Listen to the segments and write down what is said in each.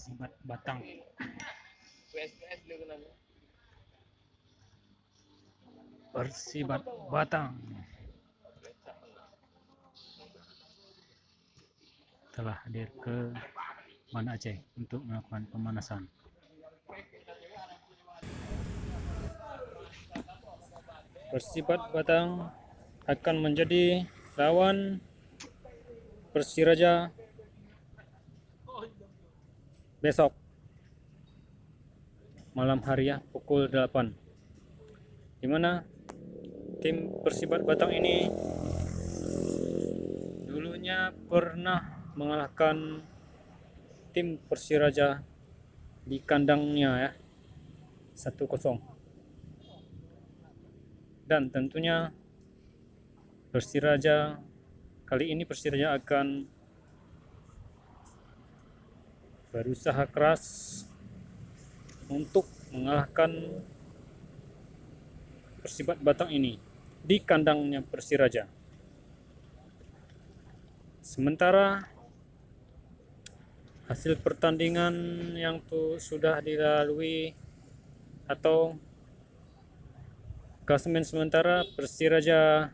Persibat Batang. Persibat Batang telah hadir ke Banda Aceh untuk melakukan pemanasan. Persibat Batang akan menjadi lawan Persiraja besok malam hari ya, pukul 8, dimana tim Persibat Batang ini dulunya pernah mengalahkan tim Persiraja di kandangnya ya, 1-0. Dan tentunya Persiraja kali ini akan berusaha keras untuk mengalahkan Persibat Batang ini di kandangnya Persiraja. Sementara hasil pertandingan yang sudah dilalui atau klasemen sementara, Persiraja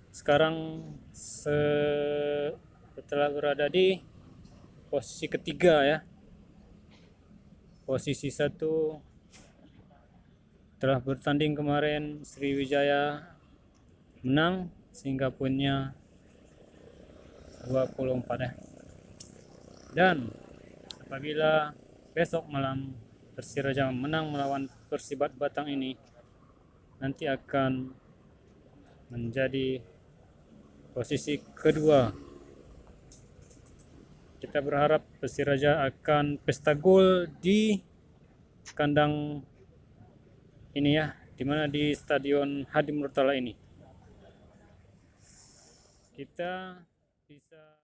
sekarang setelah berada di posisi ketiga ya. Posisi 1 telah bertanding kemarin, Sriwijaya menang sehingga poinnya 24 ya. Dan apabila besok malam Persiraja menang melawan Persibat Batang ini, nanti akan menjadi posisi kedua. Kita berharap Persiraja akan pesta gol di kandang ini ya, dimana di Stadion Hadi Murtala ini. Kita bisa